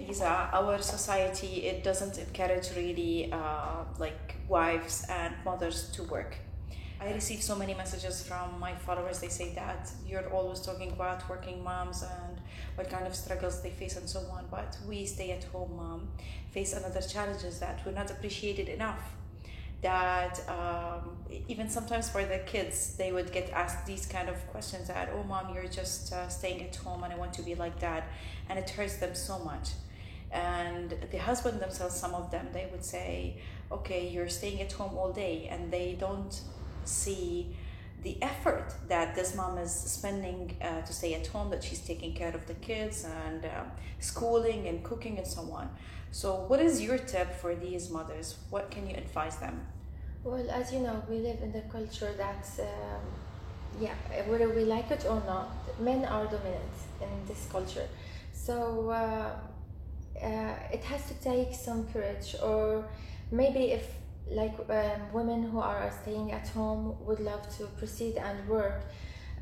Lisa, our society, it doesn't encourage really like wives and mothers to work. I receive so many messages from my followers. They say that you're always talking about working moms and what kind of struggles they face and so on. But we stay at home mom face another challenges that we're not appreciated enough. That even sometimes for the kids, they would get asked these kind of questions that, oh mom, you're just staying at home and I want to be like that. And it hurts them so much. And the husband themselves, some of them, they would say, okay, you're staying at home all day, and they don't see the effort that this mom is spending to stay at home, that she's taking care of the kids and schooling and cooking and so on. So what is your tip for these mothers? What can you advise them? Well, as you know, we live in the culture that, yeah, whether we like it or not, men are dominant in this culture. So it has to take some courage, or maybe if like women who are staying at home would love to proceed and work,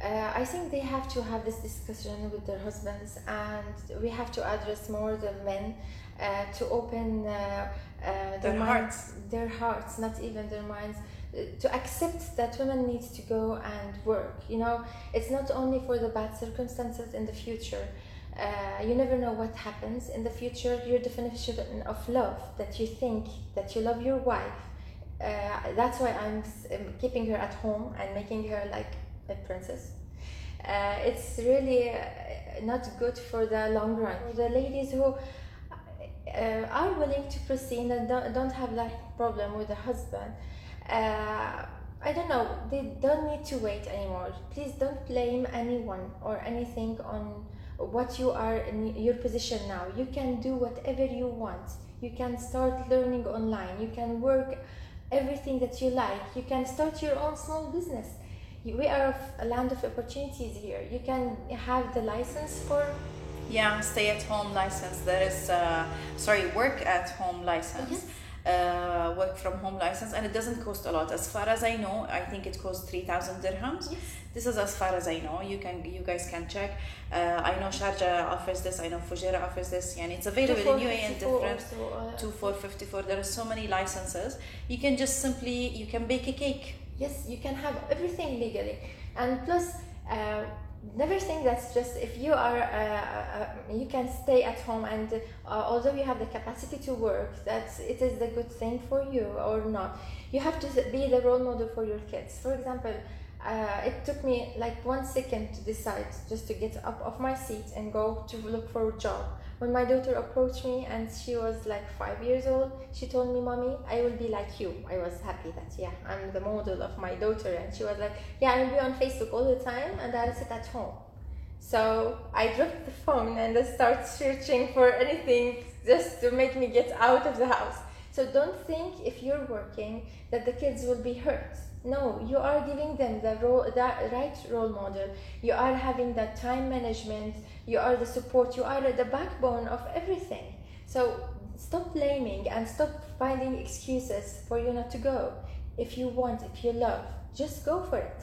I think they have to have this discussion with their husbands, and we have to address more the men to open Their hearts. their hearts, not even their minds, to accept that women need to go and work. You know, it's not only for the bad circumstances in the future. You never know what happens in the future. Your definition of love, that you think that you love your wife, that's why I'm keeping her at home and making her like a princess. It's really not good for the long run. For the ladies who are willing to proceed and don't have that problem with the husband, I don't know, they don't need to wait anymore. Please don't blame anyone or anything on what you are in your position now. You can do whatever you want. You can start learning online. You can work everything that you like. You can start your own small business. We are a land of opportunities here. You can have the license for Stay at home license. There is work at home license. Work from home license, and it doesn't cost a lot. As far as I know, I think it costs 3,000 dirhams. Yes. This is as far as I know. You guys can check. I know Sharjah offers this. I know Fujairah offers this. And it's available in UAE and different. 2454. There are so many licenses. You can just simply bake a cake. Yes, you can have everything legally, and plus. Never think that's just if you are you can stay at home, and although you have the capacity to work, that it is the good thing for you or not. You have to be the role model for your kids. For example, it took me like 1 second to decide just to get up off my seat and go to look for a job. When my daughter approached me and she was like 5 years old, she told me, "Mommy, I will be like you." I was happy that I'm the model of my daughter, and she was like, "Yeah, I will be on Facebook all the time and I'll sit at home." So I dropped the phone and I started searching for anything just to make me get out of the house. So don't think if you're working that the kids will be hurt. No, you are giving them that right role model. You are having that time management. You are the support. You are the backbone of everything. So stop blaming and stop finding excuses for you not to go. If you want, if you love, just go for it.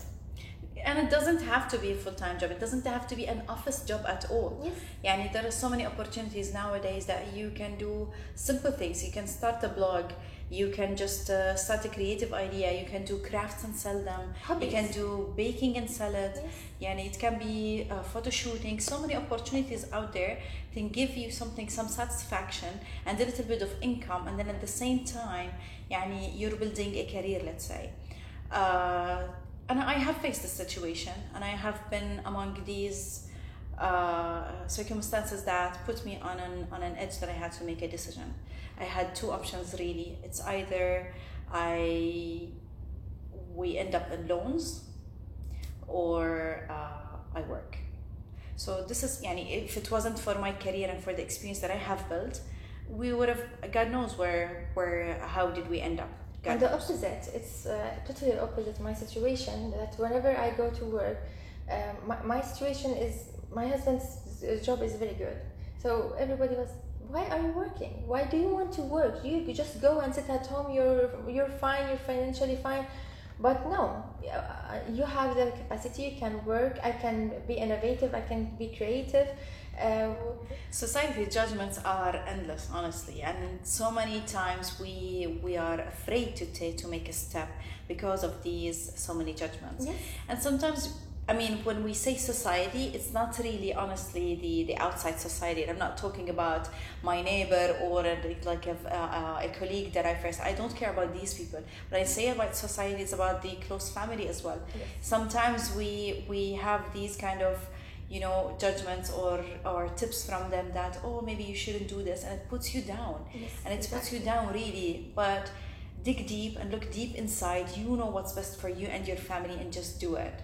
And it doesn't have to be a full-time job. It doesn't have to be an office job at all. Yes. Yani there are so many opportunities nowadays that you can do simple things. You can start a blog. You can just start a creative idea. You can do crafts and sell them. Hobbies. You can do baking and sell it. Yes. Yani it can be photo shooting. So many opportunities out there can give you some satisfaction and a little bit of income. And then at the same time, yani you're building a career, let's say. And I have faced this situation, and I have been among these circumstances that put me on an edge that I had to make a decision. I had two options really. It's either we end up in loans, or I work. So this is, if it wasn't for my career and for the experience that I have built, we would have, God knows how did we end up. And the opposite, it's totally opposite my situation, that whenever I go to work, my situation is, my husband's job is very good. So everybody was, why are you working? Why do you want to work? You just go and sit at home, you're fine, you're financially fine. But no, you have the capacity, you can work, I can be innovative, I can be creative. Uh, Society judgments are endless, honestly, and so many times we are afraid to make a step because of these so many judgments. yes. And sometimes, I mean, when we say society, it's not really honestly the outside society. I'm not talking about my neighbor or a colleague that I first. I don't care about these people. When I say about society, it's about the close family as well. Yes. Sometimes we have these kind of, you know, judgments or tips from them that, oh, maybe you shouldn't do this, and it puts you down. Yes, And it puts exactly. you down really. But dig deep and look deep inside. You know what's best for you and your family, and just do it.